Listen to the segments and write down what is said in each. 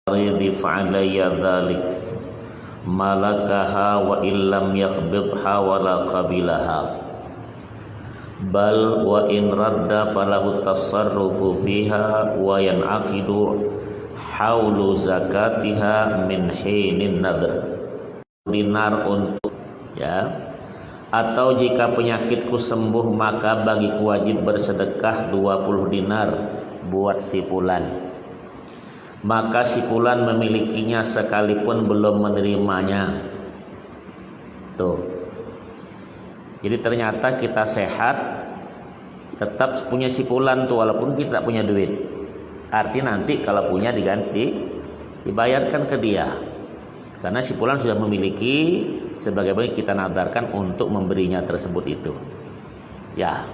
ridif alayya dhalik malakaha wa illam yakhbidha wa la qabilaha bal wa in radda falahu tasarrufu fiha wa yan'aqidu haulu zakatiha min hinin nadr. Dinar untuk atau jika penyakitku sembuh maka bagiku wajib bersedekah 20 dinar buat si fulan. Maka si fulan memilikinya sekalipun belum menerimanya. Tuh. Jadi ternyata kita sehat tetap punya si fulan tuh walaupun kita punya duit. Artinya nanti kalau punya diganti dibayarkan ke dia. Karena si fulan sudah memiliki sebagaimana kita nadarkan untuk memberinya tersebut itu. Ya.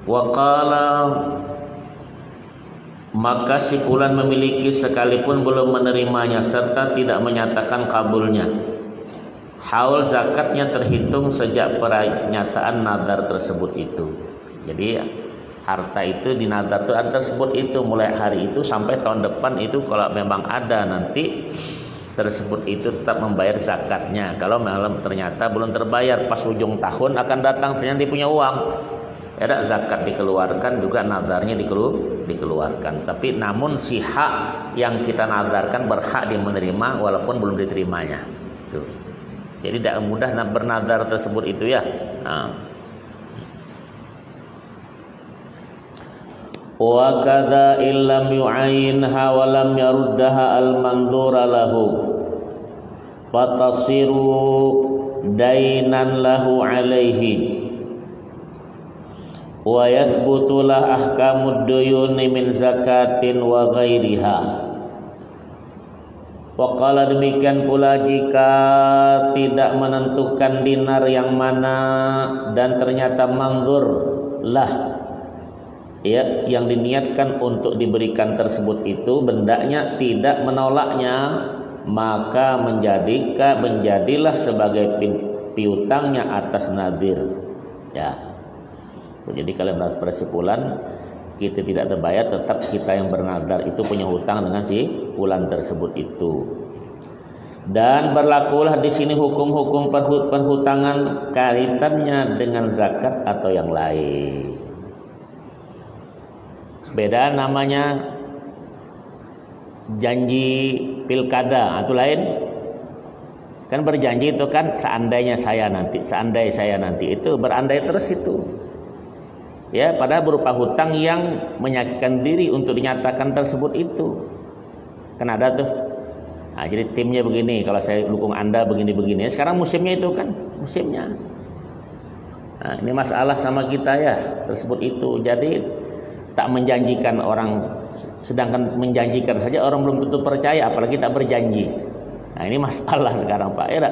Wa qala maka si fulan memiliki sekalipun belum menerimanya serta tidak menyatakan kabulnya. Haul zakatnya terhitung sejak pernyataan nadar tersebut itu. Jadi harta itu di nadar tersebut itu mulai hari itu sampai tahun depan itu kalau memang ada nanti tersebut itu tetap membayar zakatnya. Kalau malam ternyata belum terbayar pas ujung tahun akan datang ternyata dia punya uang. Ada zakat dikeluarkan juga nadarnya dikeluarkan. Tapi namun si hak yang kita nadarkan berhak dia menerima walaupun belum diterimanya. Tuh. Jadi tidak mudah bernadar tersebut itu ya. Wa kadza illam yu'ayinha wa lam yaruddaha al-manzura lahu fatasiru dainan lahu alaihi wa yathbutulah ahkamud duyuni min zakatin wa ghairiha. Waqala demikian pula jika tidak menentukan dinar yang mana dan ternyata manzur lah ya yang diniatkan untuk diberikan tersebut itu bendanya tidak menolaknya maka menjadilah sebagai piutangnya atas nadir ya. Jadi kalau pada si fulan kita tidak terbayar tetap kita yang bernadar itu punya hutang dengan si fulan tersebut itu. Dan berlakulah di sini hukum-hukum perhutangan kaitannya dengan zakat atau yang lain. Beda namanya janji pilkada atau lain. Kan berjanji itu kan seandainya saya nanti itu berandai terus itu. Ya, padahal berupa hutang yang menyakitkan diri untuk dinyatakan tersebut itu. Kan ada tuh. Nah, jadi timnya begini, kalau saya dukung Anda begini-begini. Sekarang musimnya itu kan, musimnya. Nah, ini masalah sama kita ya, tersebut itu. Jadi tak menjanjikan orang, sedangkan menjanjikan saja orang belum tentu percaya, apalagi tak berjanji. Nah, ini masalah sekarang Pak. Ya,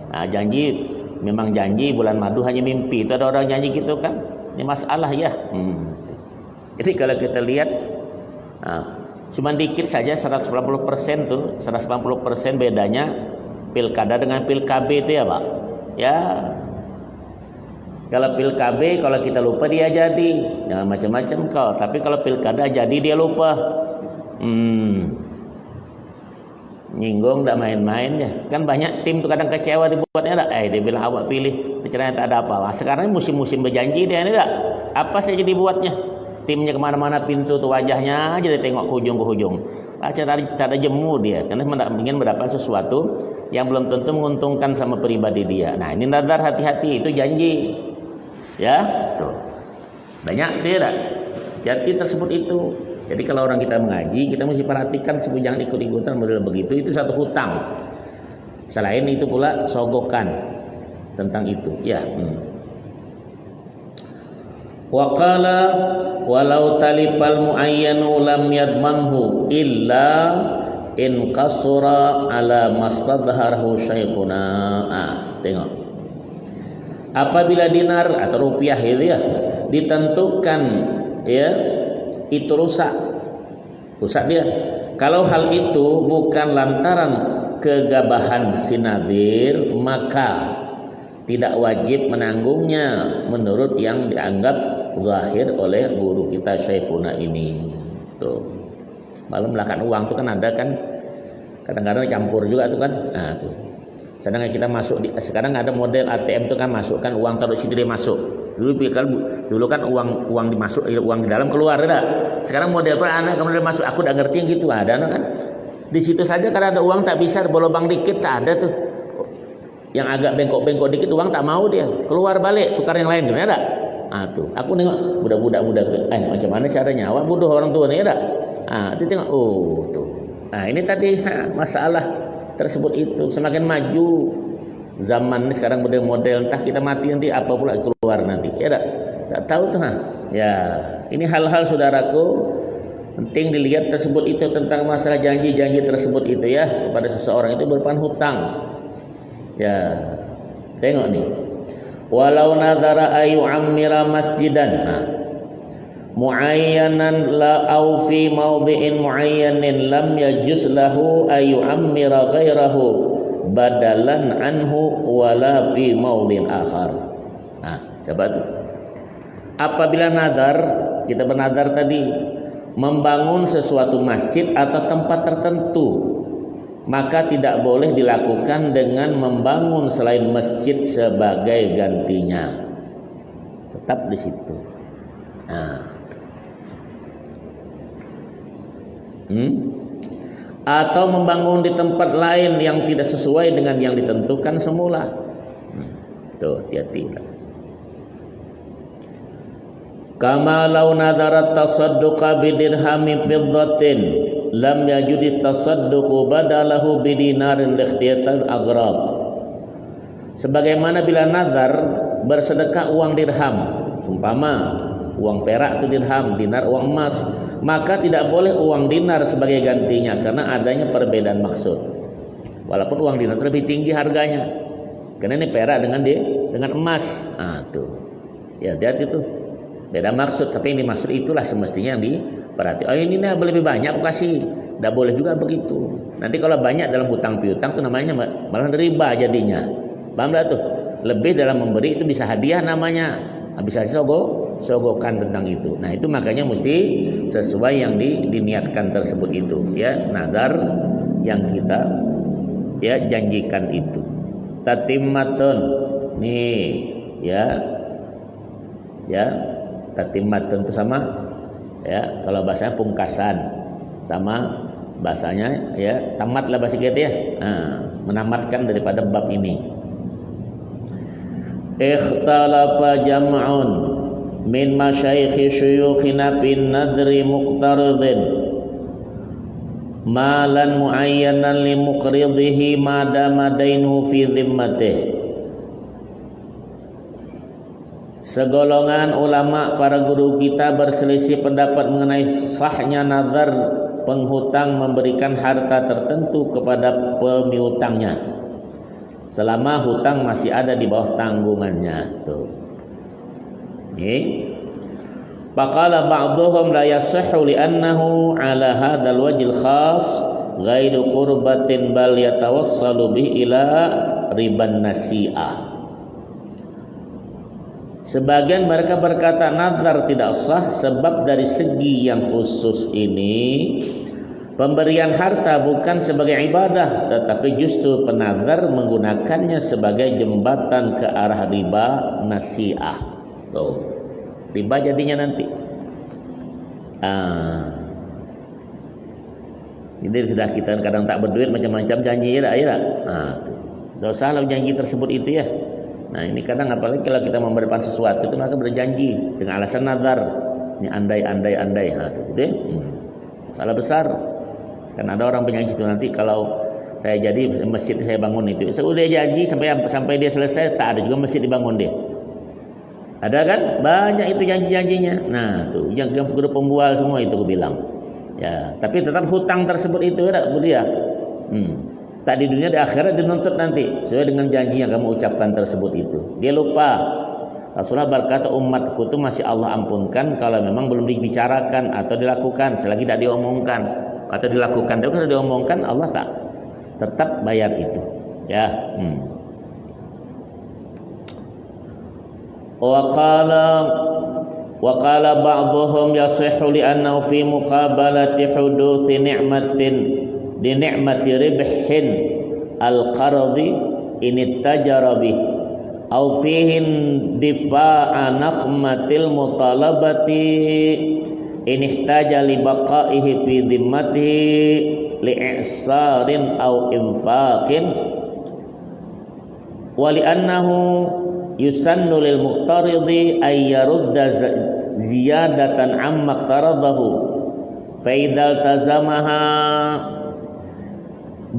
nah, janji memang janji bulan madu hanya mimpi. Itu ada orang janji gitu kan. Ini masalah ya. Jadi kalau kita lihat cuma dikit saja 190% tuh, 190% bedanya pilkada dengan pilkab itu ya Pak. Ya. Kalau pilkab kalau kita lupa dia jadi. Jangan macam-macam kau. Tapi kalau pilkada jadi dia lupa. Nyinggung tak main-main ya. Kan banyak tim tuh kadang kecewa dibuatnya tak. Dia bilang awak pilih. Ternyata tak ada apa. Sekarang musim-musim berjanji dia ini tak. Apa saja dibuatnya. Timnya kemana-mana pintu tuh wajahnya aja dia tengok ke ujung ke ujung. Tak ada jemu dia. Karena ingin mendapat sesuatu yang belum tentu menguntungkan sama pribadi dia. Nah ini nadar hati-hati. Itu janji. Ya. Tuh. Banyak tidak. Jadi tersebut itu. Jadi kalau orang kita mengaji, kita mesti perhatikan sebelum jangan ikut-ikutan model begitu. Itu satu hutang. Selain itu pula sogokan tentang itu. Ya. Wa qala walau talipal muayyanu lam yadmanhu illa in qasura ala mastadharahu syekhuna. Tengok. Apabila dinar atau rupiah itu ya ditentukan ya itu rusak dia. Kalau hal itu bukan lantaran kegabahan si nadir, maka tidak wajib menanggungnya menurut yang dianggap zahir oleh guru kita Syekhuna ini. Tuh. Malam melakukan uang tuh kan ada kan kadang-kadang campur juga tuh kan. Nah, tuh. Sedangkan kita masuk sekarang ada model ATM tuh kan masuk kan uang taruh situ dia masuk. Dulu kan uang dimasuk uang di dalam keluar ada. Sekarang model kan anak kemudian masuk aku udah ngerti yang gitu ada kan. Di situ saja karena ada uang tak bisa berlubang dikit tak ada tuh. Yang agak bengkok-bengkok dikit uang tak mau dia keluar balik tukar yang lain gimana ada. Ah tuh aku nengok budak-budak muda tuh. Macam mana caranya awak bodoh orang tua ni ada. Dia tengok oh tuh. Ini tadi masalah tersebut itu semakin maju zaman ini sekarang model entah kita mati nanti apa pula keluar nanti ya tak tahu tuh ya ini hal-hal saudaraku penting dilihat tersebut itu tentang masalah janji-janji tersebut itu ya kepada seseorang itu merupakan hutang ya tengok nih walau nadara ayu ammira masjidan muayyanan la au fi mawdi'in muayyanin lam yajuz lahu ayu ammira ghairahu badalan anhu wala fi mawdin akhar. Coba tuh. Apabila nadar, kita bernadar tadi membangun sesuatu masjid atau tempat tertentu, maka tidak boleh dilakukan dengan membangun selain masjid sebagai gantinya. Tetap di situ. Atau membangun di tempat lain yang tidak sesuai dengan yang ditentukan semula. Tuh, hati-hati. Kama law nadarat tasadduqa bidirhami fiddatin lam yajudi tasadduqu badalahu bidinarin likhtiyatan agrab. Sebagaimana bila nazar bersedekah uang dirham, umpama uang perak itu dirham, dinar uang emas, maka tidak boleh uang dinar sebagai gantinya karena adanya perbedaan maksud. Walaupun uang dinar lebih tinggi harganya, karena ini perak dengan emas. Tuh, ya hati-hati tuh, beda maksud. Tapi yang dimaksud itulah semestinya yang diperhati. Ini lebih banyak aku kasih, tidak boleh juga begitu. Nanti kalau banyak dalam hutang piutang itu namanya malah riba jadinya. Paham tak tuh? Lebih dalam memberi itu bisa hadiah namanya, bisa sogokan tentang itu. Nah itu makanya mesti sesuai yang diniatkan tersebut itu ya nazar yang kita ya janjikan itu. Tatimmatun nih ya tatimmatun itu sama ya kalau bahasanya pungkasan sama bahasanya ya tamatlah bahasa kita ya menamatkan daripada bab ini. Ikhtalafa jam'un min masyaikhi syuyukhina bin nadri muqtaridin malan muayyanan li muqridihi madama dainuhu fi dhimmatih. Segolongan ulama para guru kita berselisih pendapat mengenai sahnya nazar penghutang memberikan harta tertentu kepada pemiutangnya selama hutang masih ada di bawah tanggungannya. Tuh. Faqala ba'dhum la yasihhu li'annahu 'ala hadzal wajhil khas ghairu qurbatin bal yatawassalu bi ila riban nasi'ah. Sebagian mereka berkata nazar tidak sah sebab dari segi yang khusus ini pemberian harta bukan sebagai ibadah tetapi justru penazar menggunakannya sebagai jembatan ke arah riba nasi'ah. Tuh. Riba jadinya nanti. Jadi sudah kita kadang tak berduit macam-macam janji ya. Tidak usah lah janji tersebut itu ya. Nah ini kadang apalagi kalau kita memberikan sesuatu itu maka berjanji dengan alasan nazar. Ini andai. Salah besar. Kan ada orang berjanji itu nanti kalau saya jadi masjid saya bangun itu. Sudah janji sampai dia selesai tak ada juga masjid dibangun dia. Ada kan? Banyak itu janji-janjinya. Nah, tuh yang guru pembual semua itu aku bilang. Ya, tapi tetap hutang tersebut itu ada dia. Tak di dunia di akhirat dinuntut nanti sesuai dengan janji yang kamu ucapkan tersebut itu. Dia lupa. Rasulullah berkata umatku itu masih Allah ampunkan kalau memang belum dibicarakan atau dilakukan, selagi tidak diomongkan atau dilakukan. Tapi kalau diomongkan Allah tak tetap bayar itu. Ya. Wa qala Wa qala ba'dhum yasihhu li'annahu fi muqabalati huduthi ni'matin di ni'mati ribhin al-qardi in ittajara bih aw fihi difa'a naqmatil mutalabati in ihtaja li baqaihi fi dhimmatihi li'ihsarin aw infaqin wa li'annahu yusannu lil muqtaridi ay yarudda ziyadatan amma iqtaradahu fa idza iltazamaha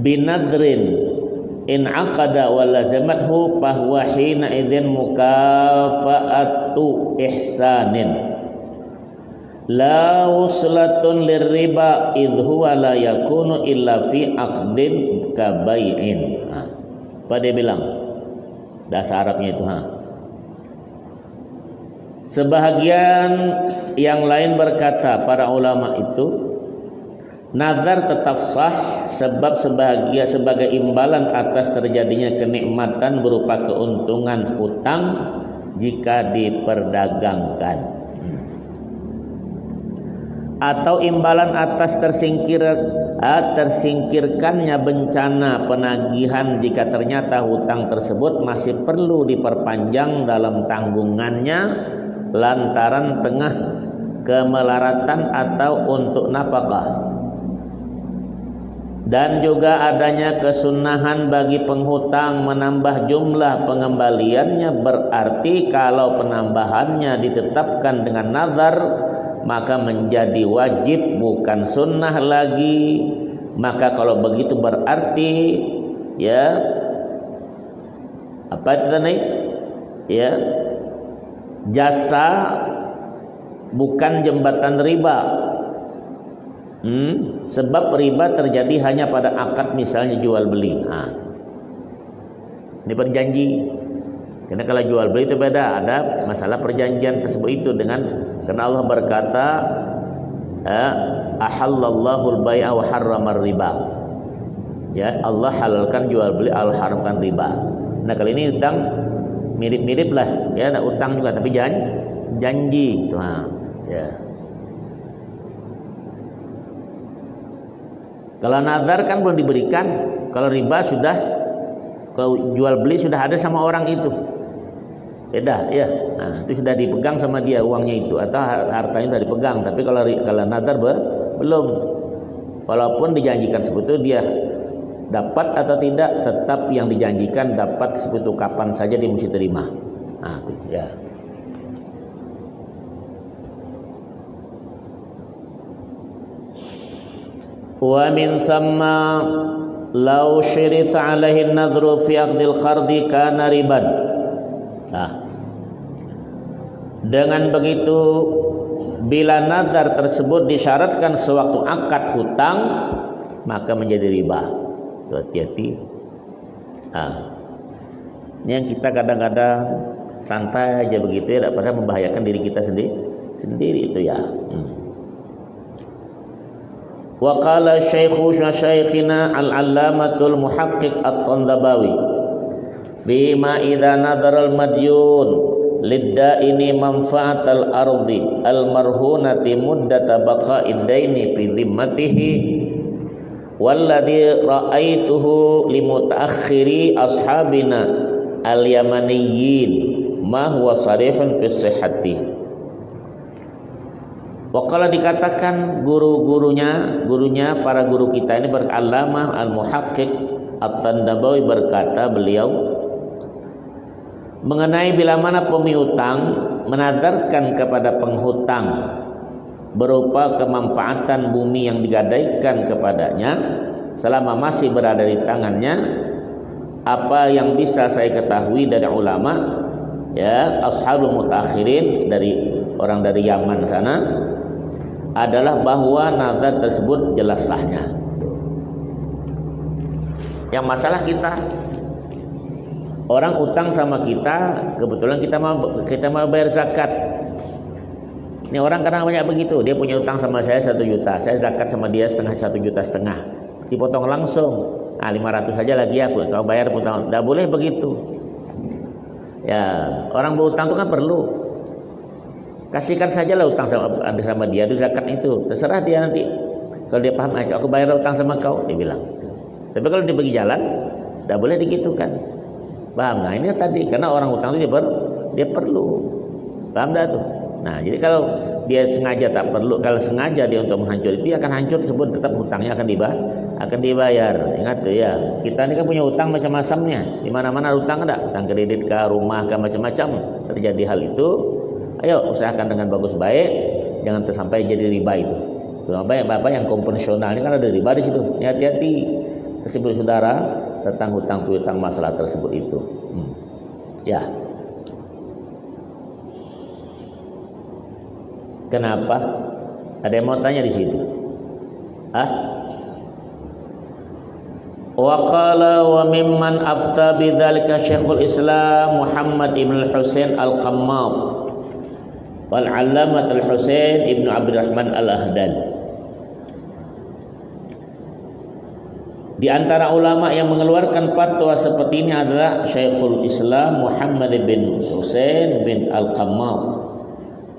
binadrin in aqada wa lazamathu fa huwa hina idzin mukafa'atu ihsanin la wuslatun lirriba idh huwa la yakunu illa fi aqdin kabai'in. Apa dia bilang? Bahasa Arabnya itu Sebahagian yang lain berkata, para ulama itu, nazar tetap sah sebab sebagai imbalan atas terjadinya kenikmatan berupa keuntungan hutang jika diperdagangkan, atau imbalan atas tersingkirkannya bencana penagihan jika ternyata hutang tersebut masih perlu diperpanjang dalam tanggungannya lantaran tengah kemelaratan atau untuk napakah. Dan juga adanya kesunahan bagi penghutang menambah jumlah pengembaliannya, berarti kalau penambahannya ditetapkan dengan nazar maka menjadi wajib bukan sunnah lagi. Maka kalau begitu berarti apa itu tadi? Jasa bukan jembatan riba. Sebab riba terjadi hanya pada akad misalnya jual beli. Ini berjanji. Karena kalau jual beli itu beda, ada masalah perjanjian tersebut itu karena Allah berkata ahallallahu al-bai'a wa harramar riba. Ya, Allah halalkan jual beli, Allah haramkan riba. Nah, kali ini utang mirip-mirip lah, ada utang juga tapi janji. Kalau nazar kan belum diberikan, kalau riba sudah, kalau jual beli sudah ada sama orang itu. Beda, itu sudah dipegang sama dia uangnya itu atau hartanya sudah dipegang. Tapi kalau nazar belum, walaupun dijanjikan sebetulnya dia dapat atau tidak, tetap yang dijanjikan dapat sebetulnya kapan saja dia mesti terima. Wa min thamma law syirita alaihi an-nadhru fi aqdil qardi kana riban. Dengan begitu bila nazar tersebut disyaratkan sewaktu akad hutang maka menjadi riba. Hati-hati. Ini yang kita kadang-kadang santai aja begitu tidak pernah membahayakan diri kita sendiri itu ya. Wa qala syaikhina al-allamatul muhaqqiq at-Tandabawi bima idza nadhara al-madyun liddaini manfaatal ardi al-marhunati muddata baqa'id daini fi dhimmatihi walladhi ra'aituhu limutaakhiri ashabina al-yamaniyyin ma huwa sarihun fi sihhati. Wakala dikatakan gurunya para guru kita ini Al-Allamah Al-Muhaqqiq At-Tandabawi berkata beliau mengenai bila mana pemiutang menadarkan kepada penghutang berupa kemanfaatan bumi yang digadaikan kepadanya selama masih berada di tangannya. Apa yang bisa saya ketahui dari ulama ashabul mutakhirin, dari orang dari Yaman sana, adalah bahwa nazar tersebut jelas sahnya. Yang masalah kita, orang utang sama kita, kebetulan kita mau bayar zakat. Ini orang kadang banyak begitu, dia punya utang sama saya 1 juta, saya zakat sama dia 1,5 juta, dipotong langsung. 500 saja lagi aku, kalau bayar utang, tidak boleh begitu. Ya, orang berutang itu kan perlu. Kasihkan sajalah utang sama dia, itu zakat itu. Terserah dia nanti. Kalau dia paham, aku bayar utang sama kau, dia bilang. Tapi kalau dia pergi jalan, tidak boleh digitukan. Paham? Nah ini tadi, karena orang utang itu dia perlu. Paham dah tuh? Nah jadi kalau dia sengaja tak perlu, kalau sengaja dia untuk menghancur, dia akan hancur tersebut, tetap hutangnya akan dibayar. Ingat tuh ya, kita ini kan punya utang macam-macamnya. Di mana-mana utang ada, utang kredit kah, rumah kah, macam-macam. Terjadi hal itu, ayo usahakan dengan bagus baik, jangan sampai jadi riba itu. Bapak yang konvensional ini kan ada riba di situ. Hati-hati tersebut saudara tentang hutang piutang masalah tersebut itu. Ya. Kenapa? Ada yang mau tanya di situ? Wa qala wa mimman afta bidzalika Syekhul Islam Muhammad ibn al-Husain al-Qammam wal 'Allamah al-Husain ibn Abdurrahman al-Ahdal. Di antara ulama yang mengeluarkan fatwa seperti ini adalah Syekhul Islam Muhammad bin Husain bin Al-Qammam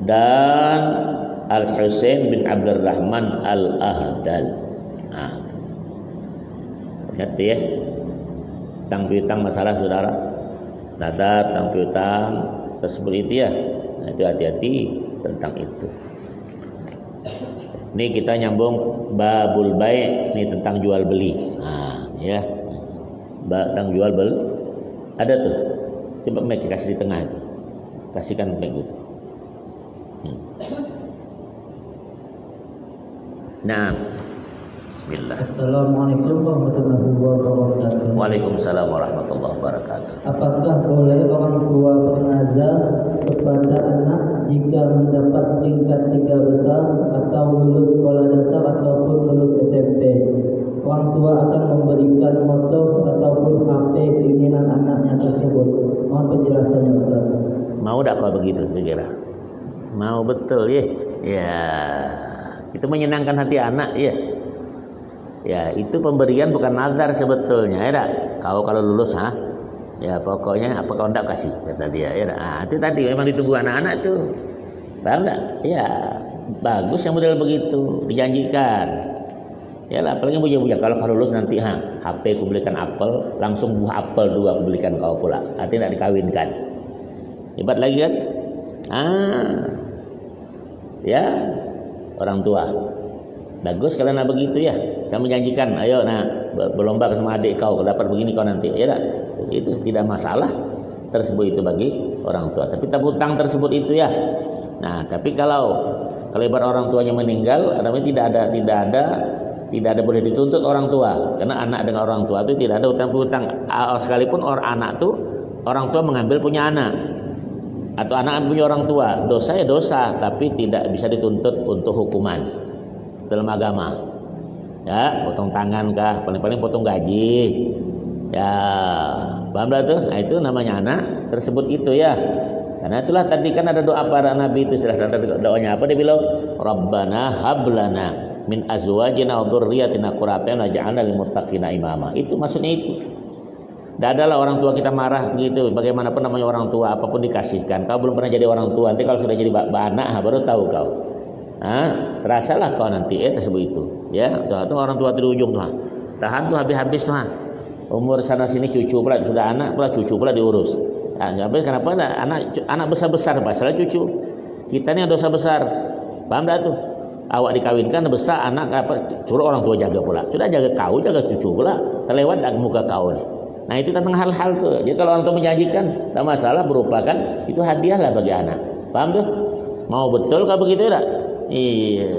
dan Al-Husain bin Abdurrahman Al-Ahdal. Ingat ya, tentang piutang masalah saudara, nazar tentang piutang tersebut itu ya. Nah, itu hati-hati tentang itu. Ini kita nyambung babul bai', ini tentang jual beli. Ya. Tentang jual beli ada tuh. Coba mic kasih di tengah itu. Kasihkan mic gitu. Nah, bismillah. Assalamualaikum warahmatullahi wabarakatuh. Waalaikumsalam warahmatullahi wabarakatuh. Apakah boleh orang tua bernazar kepada anak jika mendapat tingkat 3 besar atau lulus sekolah dasar ataupun lulus SMP? Orang tua akan memberikan motor ataupun HP keinginan anaknya tersebut. Mohon penjelasannya Ustaz. Mau tak kau begitu kira? Mau betul ya? Ya, itu menyenangkan hati anak ya. Ya, itu pemberian bukan nazar sebetulnya ya tak? Kau kalau lulus ya pokoknya apa kau enggak kasih kata dia ya tak? Itu tadi memang ditunggu anak-anak tuh. Paham tak? Ya, bagus yang model begitu, dijanjikan. Ya lah, apalagi buja-buja kalau lulus nanti HP aku belikan apel, langsung buah apel 2 aku belikan kau pula. Artinya tidak dikawinkan. Hebat lagi kan? Ya, orang tua. Bagus kalau nak begitu ya. Kamu janjikan, ayo berlomba sama adik kau, kalau dapat begini kau nanti. Ya tak? Itu tidak masalah tersebut itu bagi orang tua. Tapi tak hutang tersebut itu ya. Nah, tapi kalau ibarat orang tuanya meninggal, namanya tidak ada boleh dituntut orang tua, karena anak dengan orang tua itu tidak ada hutang piutang. Sekalipun anak tuh orang tua mengambil punya anak atau anak punya orang tua, dosa ya dosa, tapi tidak bisa dituntut untuk hukuman dalam agama. Ya, potong tangan kah, paling-paling potong gaji. Ya, paham dah tuh? Nah, itu namanya anak tersebut itu ya. Karena itulah tadi kan ada doa para nabi itu, salah doanya apa? Dia bilang, Rabbana hablana min azwajina wa dzurriyyatina qurrata a'yun waj'alna lil muttaqina imama. Itu maksudnya itu. Tidak adalah orang tua kita marah gitu. Bagaimanapun namanya orang tua, apapun dikasihkan. Kau belum pernah jadi orang tua, nanti kalau sudah jadi anak baru tahu kau. Terasalah kau nanti tersebut itu. Ya, itu orang tua di ujung tuh. Tahan tuh habis-habis tuh. Umur sana sini cucu pula, sudah anak pula cucu pula diurus. Kenapa anak besar-besar masalah cucu. Kita ini dosa besar. Paham dah tuh? Awak dikawinkan besar anak suruh orang tua jaga pula. Sudah jaga kau, jaga cucu pula. Terlewat dari muka kau nih. Nah, itu tentang hal-hal tuh. Jadi kalau orang tua menjanjikan, tak masalah, berupakan itu hadiah lah bagi anak. Paham tuh? Mau betul kau begitu tak? Iya.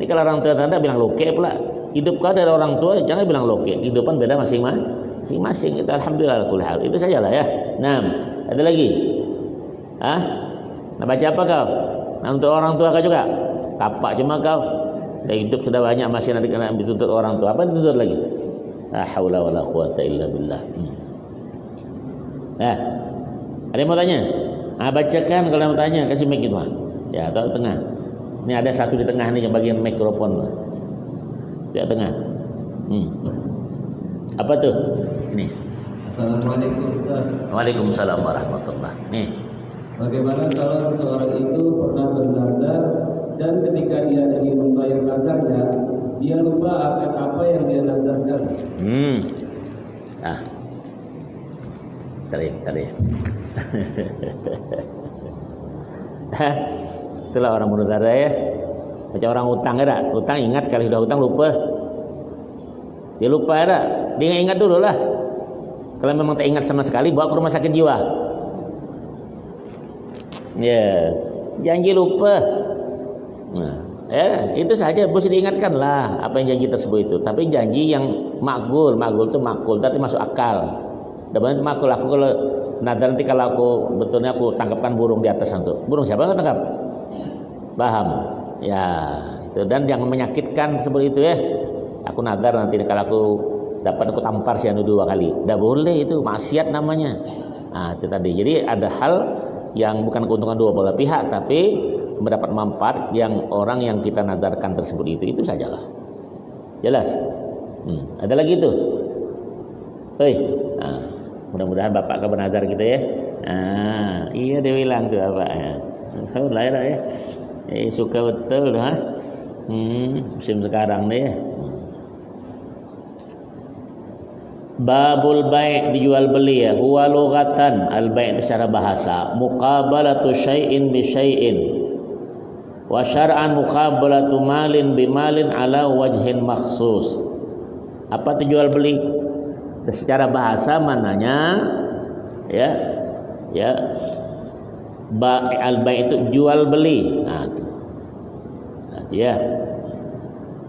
Ini kalau orang tua tanda bilang loke pula. Hidup kau dari orang tua jangan bilang loke. Kehidupan beda masing-masing. Itu alhamdulillah kulli hal. Itu sajalah ya. Nah, ada lagi? Nak baca apa kau? Nah, untuk orang tua kau juga? Tapak cuma kau. Dah hidup sudah banyak masih nanti kena dituntut orang tua. Apa dituntut lagi? La haula wala quwata illa billah. Nah, ada yang mau tanya? Bacakan kalau mau tanya, kasih mic itu. Ya, atau tengah. Ini ada satu di tengah nih yang bagian mikrofon. Di tengah. Apa tuh? Ini. Assalamualaikum Ustaz. Waalaikumsalam warahmatullah. Nih. Bagaimana kalau seseorang itu pernah bernazar dan ketika dia ingin membayar nazarnya, dia lupa akan apa yang dia nazarkan? Tadi. Itulah orang bernazar ya. Macam orang hutang ya, hutang ingat kalau sudah hutang lupa. Dia lupa ya, dia ingat dulu lah. Kalau memang tak ingat sama sekali, bawa ke rumah sakit jiwa. Ya, janji lupa. Nah, itu saja, mesti diingatkan lah apa yang janji tersebut itu. Tapi janji yang makgul itu makgul, tapi masuk akal. Dan makgul aku kalau nanti kalau aku betulnya aku tangkapkan burung di atas itu. Burung siapa yang tangkap? Paham? Ya, itu dan jangan menyakitkan seperti itu ya. Aku nadar nanti kalau aku dapat aku tampar si anu 2 kali. Tidak boleh, itu maksiat namanya. Nah, itu tadi. Jadi ada hal yang bukan keuntungan dua belah pihak, tapi mendapat manfaat yang orang yang kita nadarkan tersebut itu sajalah. Jelas? Ada lagi tuh. Mudah-mudahan bapak ke bernazar gitu ya. Iya dia bilang tuh bapaknya. Lah ya. Suka betul dah. Musim sekarang nih. Babul bai' dijual beli ya. Huwa lughatan, al bai' itu secara bahasa, muqabalatu syai'in bi syai'in. Wa syar'an muqabalatu malin bi malin ala wajhin makhsus. Apa itu jual beli? Secara bahasa mananya ya. Al bai' itu jual beli. Ya.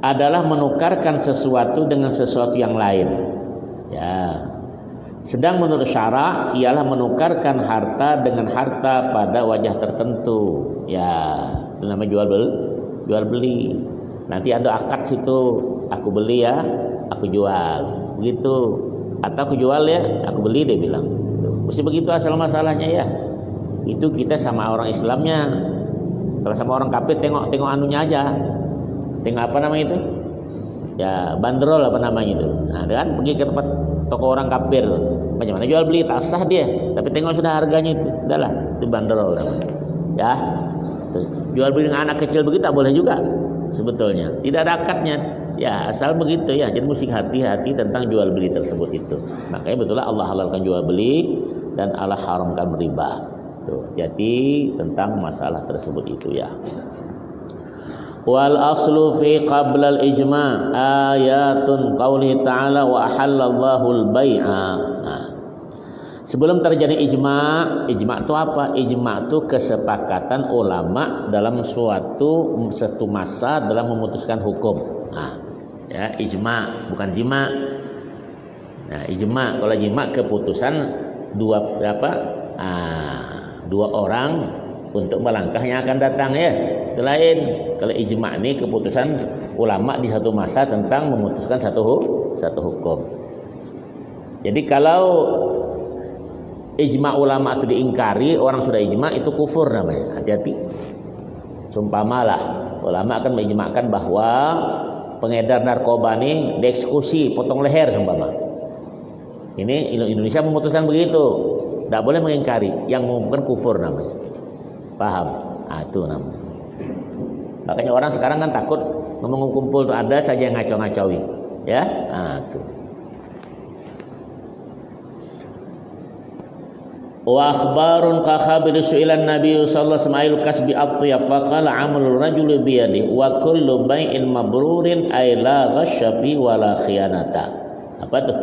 Adalah menukarkan sesuatu dengan sesuatu yang lain. Ya. Sedang menurut syara ialah menukarkan harta dengan harta pada wajah tertentu. Ya, itu namanya jual beli. Nanti ada akad situ, aku beli ya, aku jual. Begitu. Atau aku jual ya, aku beli dia bilang. Mesti begitu asal masalahnya ya. Itu kita sama orang Islamnya. Kalau sama orang kafir tengok anunya aja. Tengok apa namanya itu? Ya, bandrol apa namanya itu. Nah, kan pergi ke tempat toko orang kafir. Macam mana jual beli tak sah dia, tapi tengok sudah harganya itu. Udahlah, itu bandrol namanya. Ya. Jual beli dengan anak kecil begitu tak boleh juga sebetulnya. Tidak ada akadnya. Ya, asal begitu ya. Jadi mesti hati-hati tentang jual beli tersebut itu. Makanya betullah Allah halalkan jual beli dan Allah haramkan riba. Tuh, jadi tentang masalah tersebut itu ya. Wal aslu fi qabla al ijma' ayatun qauli ta'ala wa ahallallahu al bai'a. Sebelum terjadi ijma' itu apa? Ijma' itu kesepakatan ulama dalam suatu masa dalam memutuskan hukum. Ya, ijma' bukan jima'. Nah, ijma' kalau jima' keputusan dua orang untuk melangkah yang akan datang ya. Itu lain. Kalau ijma' ini keputusan ulama di satu masa tentang memutuskan satu hukum. Jadi kalau ijma' ulama itu diingkari, orang sudah ijma' itu kufur namanya. Hati-hati. Sumpamalah ulama akan mengijma'kan bahwa pengedar narkoba ini dieksekusi, potong leher sumpama. Ini Indonesia memutuskan begitu. Tidak boleh mengingkari, yang mengumumkan kufur namanya. Paham? Itu namanya. Makanya orang sekarang kan takut ngomong kumpul tuh ada saja yang ngacau-ngacaui. Ya? Itu. Wa akhbarun ka khabir su'ilan Nabi sallallahu alaihi wasallam kasbi at-thiyab faqala 'amalul rajuli bi yadihi wa kullu bai'in mabrurin ay la ghasya fi wa la khiyanata. Apa tuh?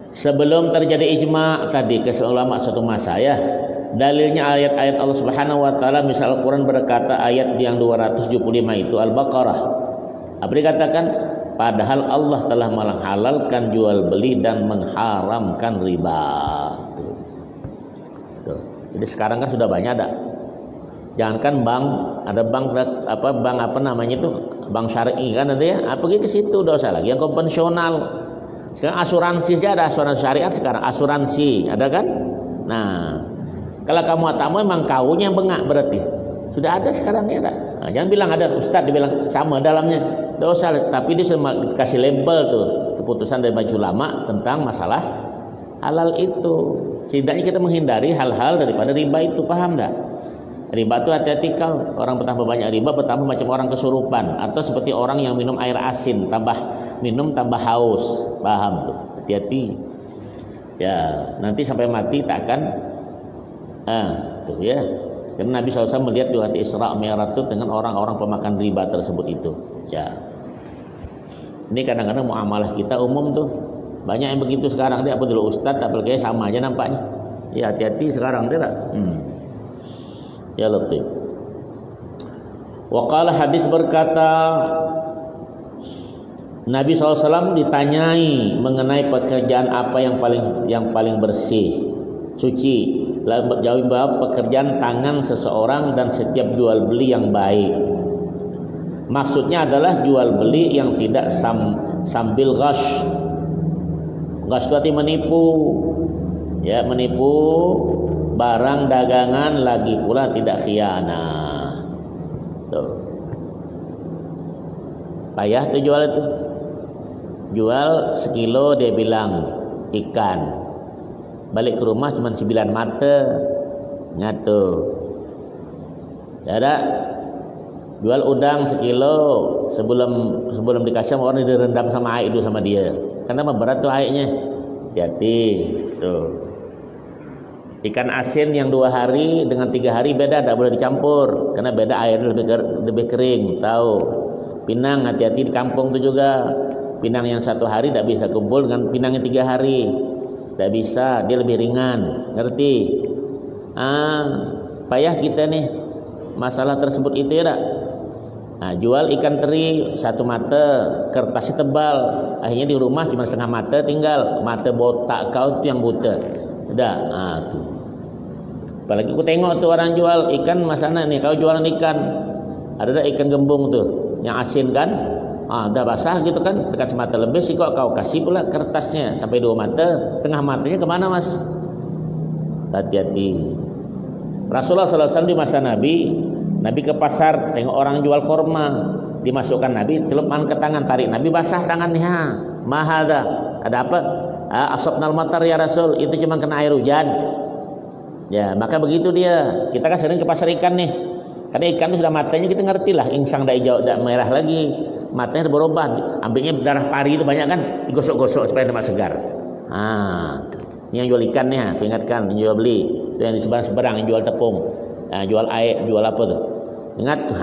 Sebelum terjadi ijma' tadi ke ulama satu masa ya. Dalilnya ayat-ayat Allah Subhanahu wa taala, misal Al-Qur'an berkata ayat yang 275 itu Al-Baqarah. Apa dikatakan? Padahal Allah telah menghalalkan jual beli dan mengharamkan riba. Tuh. Jadi sekarang kan sudah banyak ada. Jangankan bank, ada bank apa namanya itu? Bank syar'i kan ada ya. Apa gitu ke situ enggak usah lagi yang konvensional. Sekarang asuransi saja ada, asuransi syariat sekarang, asuransi, ada kan? Nah, kalau kamu tamu memang kaunya bengak berarti. Sudah ada sekarang ya tak? Nah, jangan bilang ada ustaz dibilang sama dalamnya. Enggak usah, tapi dia kasih label tuh keputusan dari majelis ulama tentang masalah halal itu. Setidaknya kita menghindari hal-hal daripada riba itu, paham tak? Riba itu hati-hati kau. Orang bertambah banyak riba, bertambah macam orang kesurupan, atau seperti orang yang minum air asin, tambah minum tambah haus, paham tuh? Hati-hati. Ya, nanti sampai mati tak akan tuh ya. Karena Nabi SAW melihat di waktu Isra Mi'raj itu dengan orang-orang pemakan riba tersebut itu. Ya. Ini kadang-kadang muamalah kita umum tuh. Banyak yang begitu sekarang, dia apa dulu ustaz, apalagi sama aja nampaknya. Ya, hati-hati sekarang dia tak. Ya latif. Waqala hadis berkata, Nabi SAW ditanyai mengenai pekerjaan apa yang paling bersih, suci. Jawab, pekerjaan tangan seseorang dan setiap jual beli yang baik. Maksudnya adalah jual beli yang tidak sambil ghash. Ghash berarti menipu. Ya, menipu barang dagangan, lagi pula tidak khianah. Tuh. Payah tuh jual itu. Jual sekilo dia bilang ikan. Balik ke rumah cuma 9 mata. Nyatu. Ada jual udang sekilo, sebelum dikasih orang direndam sama air itu sama dia. Karena berat tuh airnya. Hati-hati. Tuh. Ikan asin yang 2 hari dengan 3 hari beda, tak boleh dicampur karena beda, airnya lebih kering. Tahu? Pinang, hati-hati di kampung tu juga. Pinang yang 1 hari tak bisa kumpul dengan pinang yang 3 hari. Tak bisa, dia lebih ringan. Ngerti? Payah kita nih masalah tersebut itu ya tak? Nah, jual ikan teri 1 mata, kertasnya tebal. Akhirnya di rumah cuma setengah mata tinggal. Mata botak kau tu yang buta. Udah, tuh. Apalagi aku tengok tuh orang jual ikan masana nih, kau jualan ikan. Ada ikan gembung tuh, yang asin kan? Dah basah gitu kan, dekat semata lebih sih kok kau kasih pula kertasnya sampai 2 mata, setengah matanya kemana mas? Hati-hati. Rasulullah SAW di masa Nabi ke pasar tengok orang jual korma, dimasukkan Nabi, celupkan ke tangan, tarik Nabi basah tangannya. Mahal dah. Ada apa? Asabnal matar ya Rasul, itu cuma kena air hujan. Ya, maka begitu dia. Kita kan sering ke pasar ikan nih. Karena ikan itu sudah matanya kita ngerti lah, insang dah hijau, dah merah lagi. Matanya berubah, ambilnya darah pari itu banyak kan, digosok-gosok supaya tambah segar. Ini yang jual ikan nih, ingatkan, yang jual beli. Itu yang di seberang-seberang, yang jual tepung, jual air, jual apa tuh? Ingat tuh.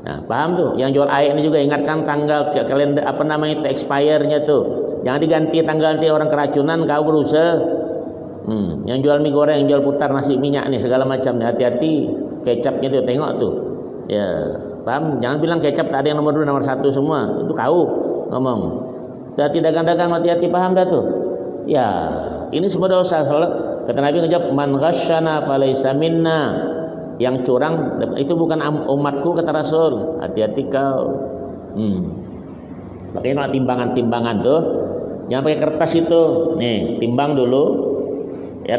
Nah, paham tuh? Yang jual air ini juga ingatkan tanggal kalender apa namanya itu expire-nya tuh. Jangan diganti tanggal nanti orang keracunan kau berusaha. Yang jual mie goreng, yang jual putar nasi minyak nih segala macam nih, hati-hati. Kecapnya tuh tengok tuh. Ya, paham? Jangan bilang kecap tak ada yang nomor 2, nomor 1 semua. Itu kau ngomong. Hati dagang-dagang, hati-hati, paham dah tuh. Ya, ini semua dosa. Soalnya kata Nabi ngejawab, man ghasyana falaysa minna. Yang curang itu bukan umatku, kata Rasul. Hati-hati kau. Makanya timbangan-timbangan tuh jangan pakai kertas itu. Nih, timbang dulu. Ya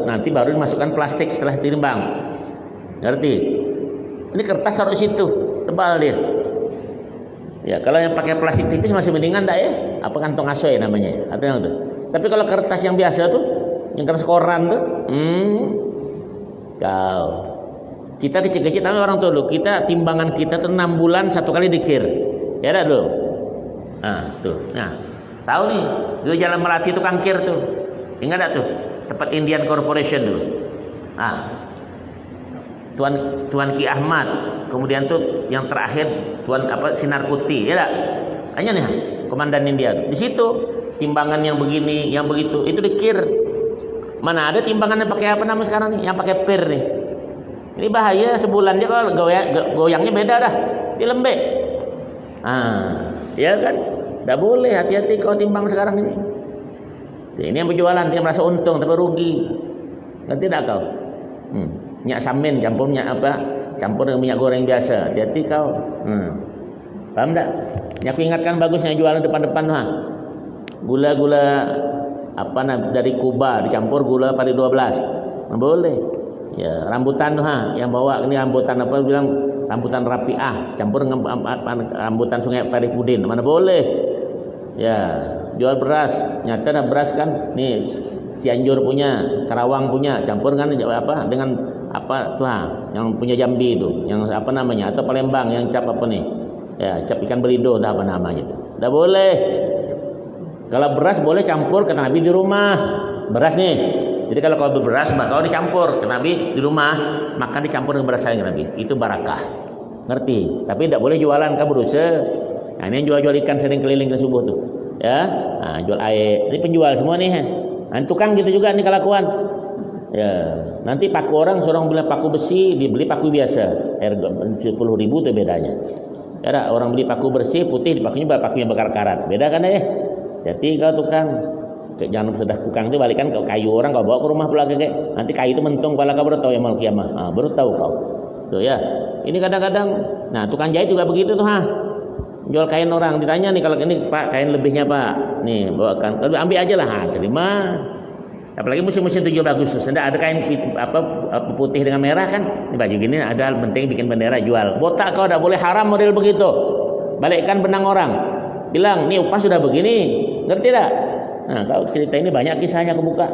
nanti baru dimasukkan plastik setelah ditimbang. Ngerti? Ini kertas taruh situ, tebal dia. Ya, kalau yang pakai plastik tipis masih mendingan tak ya? Apa kantong asoy namanya? Atau yang itu. Tapi kalau kertas yang biasa tuh, yang kertas koran tuh, kau. Kita kecil-kecil tapi orang tua dulu, kita timbangan kita tuh 6 bulan 1 kali dikir. Ya dah dulu. Tuh. Nah, tahu nih, di Jalan Melati itu kangkir tuh. Ingat tak tuh? Tempat Indian Corporation dulu. Tuan Ki Ahmad, kemudian tuh yang terakhir Tuan Sinar Putih, ya tak? Hanya nih komandan India. Di situ timbangan yang begini, yang begitu, itu dikir. Mana ada timbangan yang pakai apa nama sekarang nih? Yang pakai per nih. Ini bahaya, sebulan dia kalau goyangnya beda dah, di lembek. Ya kan? Tak boleh, hati-hati kau timbang sekarang ini. Ini yang berjualan, dia merasa untung tapi rugi. Ngerti tak kau? Minyak samin campur minyak apa? Campur dengan minyak goreng biasa. Hati-hati kau. Paham tak? Yang aku ingatkan bagusnya jualan depan-depan gula-gula dari Kuba dicampur gula padi 12. Nah, boleh. Ya, rambutan yang bawa ini rambutan apa bilang rambutan Rapiah campur dengan rambutan Sungai Paripudin. Mana boleh. Ya, jual beras. Nyata dah beras kan. Nih Cianjur punya, Karawang punya, campur kan apa dengan apa tuh yang punya Jambi itu, yang apa namanya, atau Palembang yang cap apa nih? Ya, cap ikan berido atau apa namanya itu. Enggak boleh. Kalau beras boleh campur ke Nabi di rumah. Beras nih. Jadi kalau kau beras, maka kau dicampur ke Nabi di rumah, maka dicampur dengan beras saya ke Nabi. Itu barakah. Ngerti? Tapi tidak boleh jualan kau berusaha. Nah, ini yang jual-jual ikan sering keliling ke subuh tuh. Ya, nah, jual air. Ini penjual semua nih. Nah, tukang gitu juga nih kelakuan. Ya, nanti paku orang seorang beli paku besi, dibeli paku biasa. Harga 10.000 itu bedanya. Ya, orang beli paku bersih putih, dipakunya paku yang bakar karat. Beda kan ya? Jadi kau tukang, jangan sudah tukang itu balikan ke kayu orang kau bawa ke rumah pula kakek. Nanti kayu itu mentung kepala kau baru tahu yang mal kiamah. Nah, baru tahu kau. Tuh ya. Ini kadang-kadang, nah tukang jahit juga begitu tuh jual kain orang ditanya nih kalau ini Pak kain lebihnya Pak. Nih bawakan. Kalau ambil aja lah, terima. Apalagi musim-musim 17 Agustus, ada kain apa putih dengan merah kan? Ini baju gini ada penting bikin bendera jual. Botak kau tidak boleh haram model begitu. Balikkan benang orang. Bilang, "Nih upah sudah begini." Ngerti tak? Nah, kau cerita ini banyak kisahnya aku buka.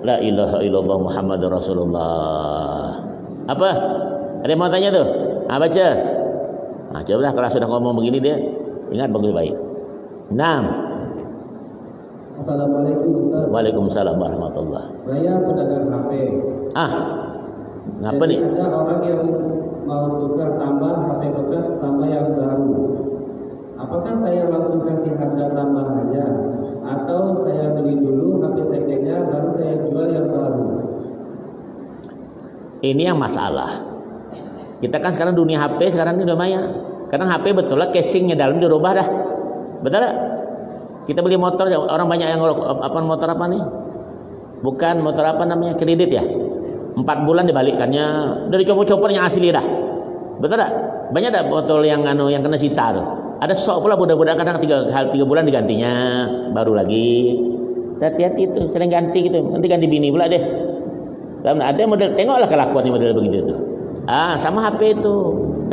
La ilaha illallah Muhammadur Rasulullah. Apa? Ada yang mau tanya tuh? Ah, baca. Nah, cobalah kalau sudah ngomong begini dia ingat bagus baik. 6. Assalamualaikum Ustaz. Waalaikumsalam warahmatullah. Saya pedagang HP. Ngapa nih? Ada orang yang mau tukar tambah HP bekas sama yang baru. Apakah saya langsung kasih harga tambah aja, atau saya beli dulu HP secondnya baru saya jual yang baru? Ini yang masalah. Kita kan sekarang dunia HP sekarang ini udah maya. Kadang HP betul lah casingnya dalam dirubah dah. Betul tak? Kita beli motor, orang banyak yang motor apa nih? Bukan motor apa namanya? Kredit ya. 4 bulan dibalikkannya, dari copot-copot yang asli dah. Betul tak? Banyak dah motor yang kena sita tuh. Ada sok pula budak-budak kadang 3 bulan digantinya, baru lagi. Hati-hati itu, sering ganti gitu. Nanti ganti bini pula deh. Ada model, tengoklah kelakuannya model begitu tuh. Sama HP itu.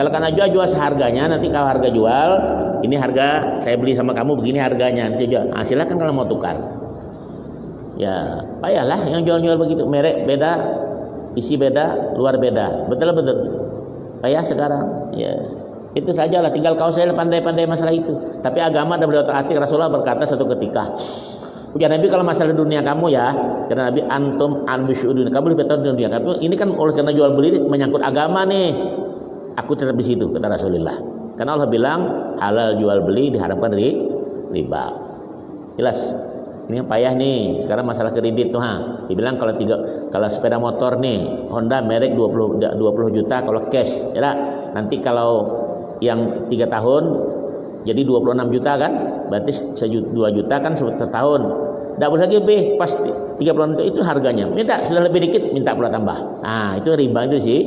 Kalau kena jual seharganya, nanti kalau harga jual, ini harga saya beli sama kamu begini harganya, nanti jual. Silakan kalau mau tukar. Ya, payahlah yang jual-jual begitu, merek beda, isi beda, luar beda. Betul. Payah sekarang. Ya. Itu sajalah, tinggal kau saya pandai-pandai masalah itu. Tapi agama dan beliau taati. Rasulullah berkata satu ketika, ujar Nabi, kalau masalah dunia kamu ya, karena Nabi antum an-musyudun, kamu lebih tahu dunia kamu. Ini kan oleh karena jual beli menyangkut agama nih. Aku tetap di situ, kata Rasulullah. Karena Allah bilang halal jual beli diharapkan dari riba. Jelas. Ini yang payah nih. Sekarang masalah kredit tuh Dibilang kalau sepeda motor nih Honda merek 20 juta kalau cash, ya. Nanti kalau yang 3 tahun jadi 26 juta kan? Berarti 2 juta kan setahun. Tidak boleh lagi lebih, pas 36 juta itu harganya. Minta sudah lebih dikit, minta pula tambah. Itu riba itu sih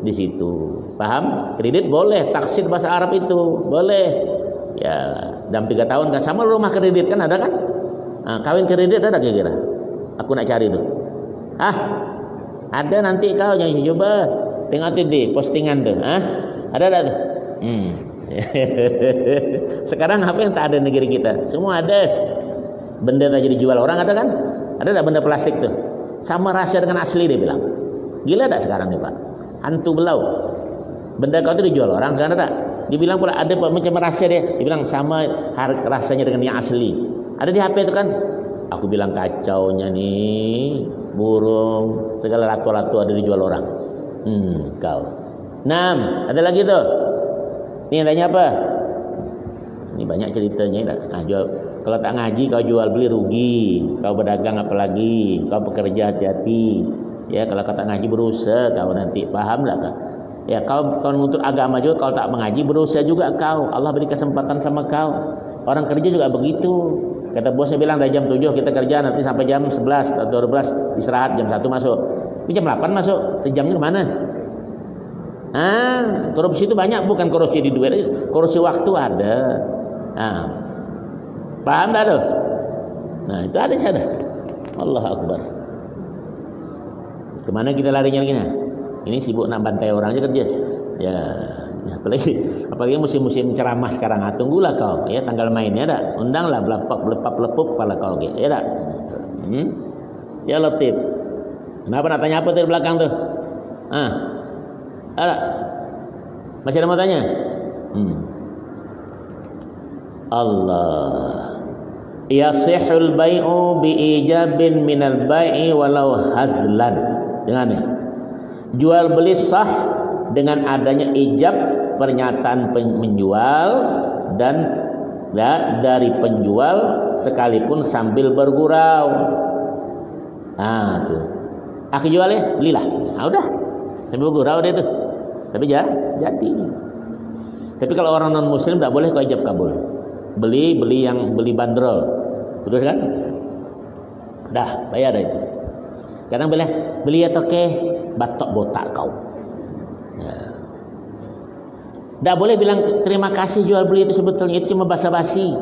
di situ. Paham? Kredit boleh, taksid bahasa Arab itu boleh. Ya, dalam 3 tahun kan sama rumah kredit kan ada kan? Kawin kredit ada kira-kira? Aku nak cari tuh. Ada nanti kau jangan coba tengok tuh di postingan tuh. Ada tuh. Sekarang apa yang tak ada di negeri kita? Semua ada. Benda tak jadi dijual orang ada kan? Ada tak benda plastik tuh? Sama rahasia dengan asli dia bilang. Gila tak sekarang nih Pak? Hantu belau. Benda kau itu dijual orang sekarang tak? Dia bilang pula ada macam rahasia dia. Dia bilang sama rasanya dengan yang asli. Ada di HP itu kan? Aku bilang kacaunya nih, burung segala ratu-ratu ada dijual orang. Kau. 6. Ada lagi tuh. Ini adanya apa? Ini banyak ceritanya. Jual. Kalau tak ngaji kau jual beli rugi. Kau berdagang apalagi? Kau bekerja hati-hati. Ya kalau kau tak ngaji berusaha kau nanti paham tak kau? Ya kau menuntut agama juga kalau tak mengaji berusaha juga kau. Allah beri kesempatan sama kau. Orang kerja juga begitu. Kata bosnya bilang dari jam 7 kita kerja, nanti sampai jam 11 atau 12 istirahat, jam 1 masuk. Tapi jam 8 masuk. Sejamnya kemana? Korupsi itu banyak, bukan korupsi di duit, korupsi waktu ada. Paham tak tuh? Nah itu ada sana. Allah Akbar. Kemana kita larinya lagi? Ini sibuk nak bantai orang aja kerja. Ya, apalagi musim-musim ceramah sekarang. Tunggulah kau, ya tanggal mainnya dah. Undanglah belepup kepala kau, ya dah. Ya Latif. Kenapa nak tanya apa tuh di belakang tuh? Ada? Masih ada mau tanya? Allah. Yasihul bai'u biijabin minal bai'i walau hazlan. Dengannya. Jual beli sah dengan adanya ijab pernyataan menjual dan dari penjual sekalipun sambil bergurau. Tuh. Aku jual ya, belilah. Udah. Sambil bergurau dia tuh. Tapi jadi. Tapi kalau orang non muslim tak boleh kau ijab kabul. Beli yang beli bandrol. Betul kan? Dah, bayar dah itu. Kadang beli atau ke batok botak kau. Tak boleh bilang terima kasih jual beli itu, sebetulnya itu cuma basa-basi.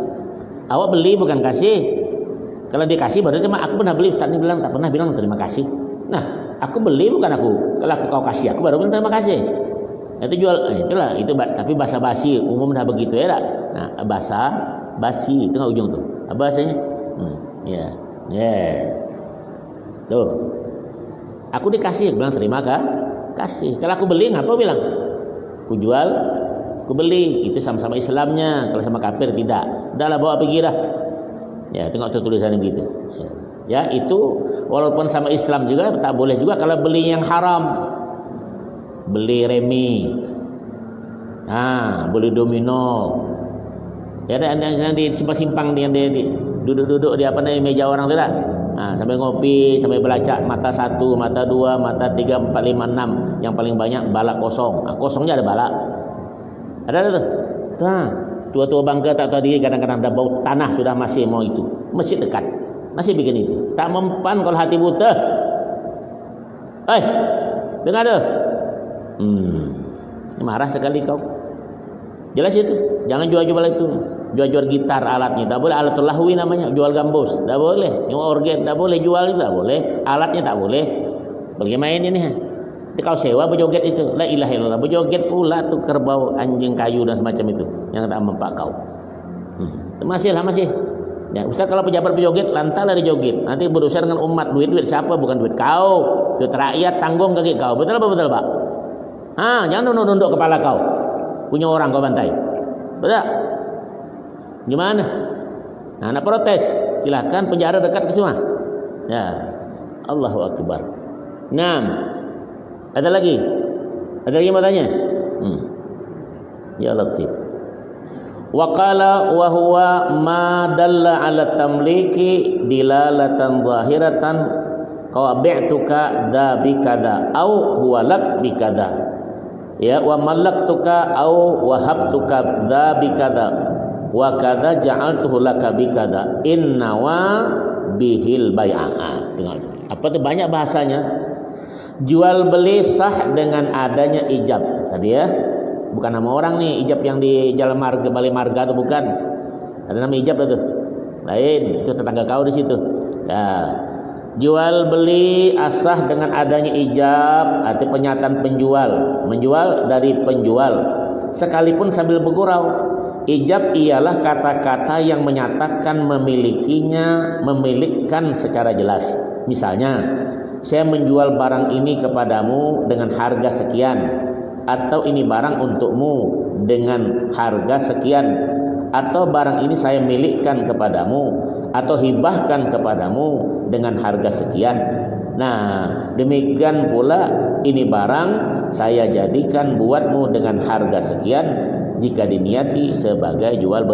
Awak beli bukan kasih. Kalau dia kasih baru terima. Aku pernah beli, Ustaz ini bilang tak pernah bilang terima kasih. Nah, aku beli bukan aku. Kalau kau kasih aku baru bilang terima kasih. Itu jual, itulah itu, tapi basa-basi umum dah begitu ya tak? Nah, basa-basi tengok ujung tu. Apa bahasanya? Tuh. Aku dikasih, bilang terima kasih. Kalau aku beli ngapa bilang? Aku jual, aku beli. Itu sama-sama Islamnya. Kalau sama kafir tidak. Udahlah bawa pergi dah. Ya, tengok tu tulisannya begitu. Ya, itu walaupun sama Islam juga tak boleh juga kalau beli yang haram. Beli remi. Beli domino. Ya, ada di simpang-simpang yang dia duduk-duduk di meja orang tu tak? Sambil ngopi, sambil belacak mata 1, mata 2, mata 3, 4, 5, 6. Yang paling banyak balak kosong. Kosongnya ada balak. Ada tu. Tua-tua bangga tak tahu diri, kadang-kadang ada bau tanah sudah masih mau itu. Masih dekat. Masih bikin itu. Tak mempan kalau hati buta. Dengar tu. Marah sekali kau. Jelas itu. Jangan jual-jual itu. Jual-jual gitar alatnya tak boleh, alatul lahwi namanya, jual gambus tak boleh, yang organ tak boleh, jual itu tak boleh, alatnya tak boleh. Bagi main ini kau sewa berjoget itu, la ilaha illallah, berjoget pula tu kerbau, anjing kayu dan semacam itu yang tak mempak kau. Masih ya, Ustaz kalau pejabat berjoget lantalah dijoget, nanti berusaha dengan umat. Duit siapa? Bukan duit kau, duit rakyat, tanggung kaki kau. Betul Pak? Jangan nunduk kepala kau, punya orang kau bantai. Betul? Gimana? Nak protes, silakan, penjara dekat ke semua. Ya, Allahu Akbar. Ada lagi mau tanya? Ya Latif. Wa qala wa huwa ma dalla ala tamliki dilalatan zahiratan qabi'tuka da bikada au huwa lak bikada. Ya, wa malaktuka au wahabtuka da bikada. Wa kadza ja'altuhu laka bikada innawa bihil bai'a. Apa tu banyak bahasanya. Jual beli sah dengan adanya ijab. Tadi ya, bukan nama orang nih, ijab yang di Jalan Marga, Balai Marga itu bukan. Ada nama ijab itu. Lain, itu tetangga kau di situ. Jual beli asah dengan adanya ijab, arti pernyataan menjual dari penjual sekalipun sambil bergurau. Ijab ialah kata-kata yang menyatakan memilikan secara jelas. Misalnya, saya menjual barang ini kepadamu dengan harga sekian, atau ini barang untukmu dengan harga sekian, atau barang ini saya milikkan kepadamu atau hibahkan kepadamu dengan harga sekian. Nah, demikian pula ini barang saya jadikan buatmu dengan harga sekian jika diniati sebagai jual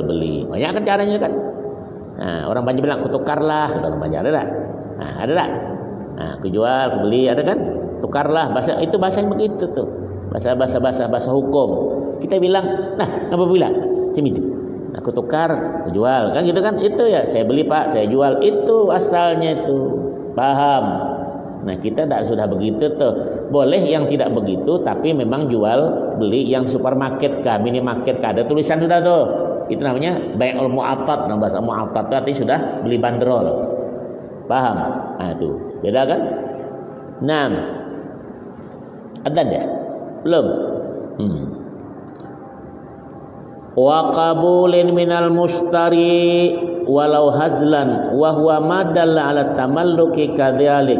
beli. Banyak kan caranya kan. Orang banyak bilang aku tukarlah, orang banyak ada tak? Ada tak? Aku jual, aku beli, ada kan? Tukarlah, bahasa itu bahasa yang begitu tuh. Bahasa hukum. Kita bilang, apa bilang? Macam itu. Aku tukar, aku jual, kan gitu kan? Itu ya, saya beli Pak, saya jual. Itu asalnya itu. Paham? Nah, kita tak sudah begitu tuh. Boleh yang tidak begitu, tapi memang jual beli yang supermarket kah, minimarket kah, ada tulisan sudah tuh. Itu namanya bai'ul mu'attad. Nah, bahasa mu'attad berarti sudah beli bandrol. Paham? Itu beda kan? Ada dah? Belum? Wa qabulin minal mustari walau hazlan wa huwa madalla ala tamalluki kadzalik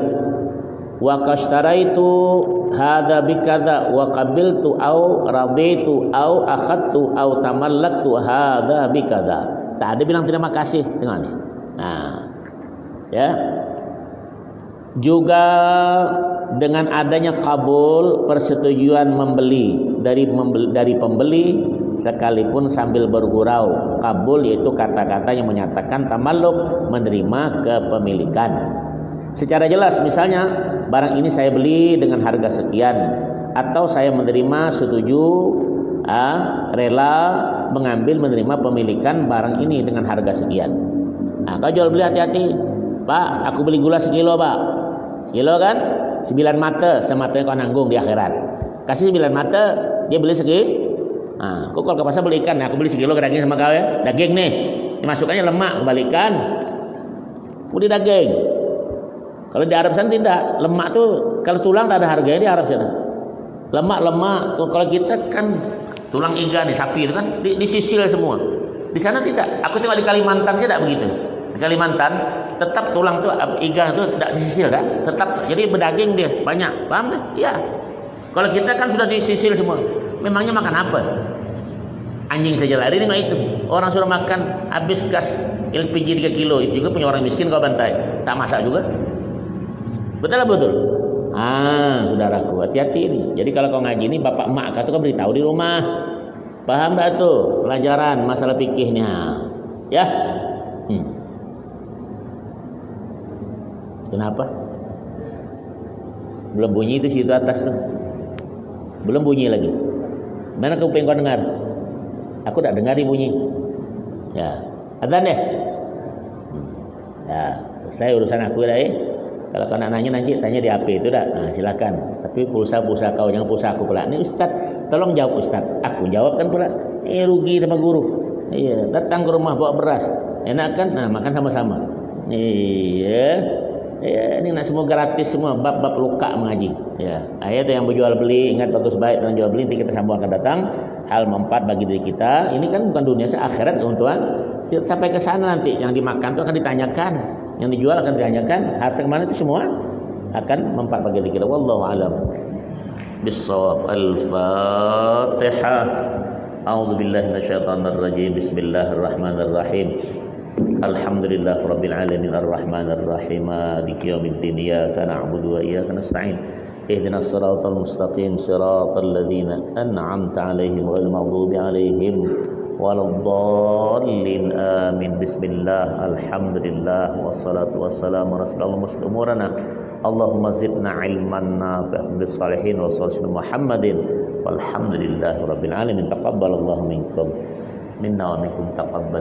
wa qashtaraitu hadza bikadza wa qabiltu au raditu au akhadtu au tamallaktu hadza bikadza. Tak ada bilang terima kasih dengan ini. Nah, ya. Juga dengan adanya kabul persetujuan membeli dari pembeli sekalipun sambil bergurau. Kabul yaitu kata-kata yang menyatakan tamalluk, menerima kepemilikan. Secara jelas misalnya barang ini saya beli dengan harga sekian, atau saya menerima setuju rela mengambil menerima pemilikan barang ini dengan harga sekian. Nah, kau jual beli hati-hati. Pak, aku beli gula sekilo, Pak. Sekilo kan? 9 mata, sematanya kau nanggung di akhirat. Kasih 9 mata, dia beli segi. Nah, kau kalau ke pasar beli ikan, aku beli sekilo daging sama kau ya. Daging nih, dimasukkannya lemak, kembalikan. Beli daging. Kalau di Arab sana tidak, lemak tuh kalau tulang tak ada harganya di Arab sana. Lemak. Kalau kita kan tulang iga nih sapi itu kan disisil semua. Di sana tidak. Aku tengok di Kalimantan sih tidak begitu. Di Kalimantan tetap tulang tuh iga itu tidak disisil kan? Tetap jadi berdaging dia banyak. Paham tak? Iya. Kalau kita kan sudah disisil semua. Memangnya makan apa? Anjing saja lari dengan itu. Orang suruh makan habis gas LPG 3 kilo itu juga punya orang miskin kau bantai. Tak masak juga. Betul lah betul. Saudaraku, hati-hati ini. Jadi kalau kau ngaji ini bapak emak kau tuh kan beritahu di rumah. Paham tak tuh pelajaran masalah fikihnya? Ya. Kenapa? Belum bunyi itu situ atas tuh. Belum bunyi lagi. Mana kuping kau dengar? Aku tak dengar bunyi. Ya. Adzan deh. Ya, saya urusan aku dah. Kalau kau nak nanya nanti tanya di HP itu dah. Nah, silakan. Tapi pulsa kau, jangan pulsa aku pula. Ini Ustaz, tolong jawab Ustaz. Aku jawab kan pula. Rugi sama guru. Iya, datang ke rumah bawa beras. Enak kan? Nah, makan sama-sama. Iya. Ya, ini nak semua gratis semua, bab-bab luka mengaji. Ya, ayat yang berjual beli, ingat bagus baik dan jual beli, nanti kita sambung akan datang. Hal mempat bagi diri kita. Ini kan bukan dunia, akhirat tuan. Sampai ke sana nanti yang dimakan itu akan ditanyakan, yang dijual akan ditanyakan, harta kemana itu semua akan mempat bagi diri kita. Wallahu a'lam bissawab. Al-Fatihah. A'udzubillahi minasyaitonir rajim. Bismillahirrahmanirrahim. Alhamdulillah rabbil alamin arrahmanir rahim maliki yaumiddin iyyaka na'budu wa iyyaka nasta'in ihdinas siratal mustaqim siratal ladzina an'amta 'alaihim ghairil maghdubi 'alaihim waladdallin amin. Bismillah alhamdulillah wassalatu wassalamu ala rasulillah muslimurana Allahumma zidna ilman nafi'an bis salihin wa sallallahu Muhammadin walhamdulillahi rabbil alamin. Taqabbalallahu minkum minna wa minkum taqabbal.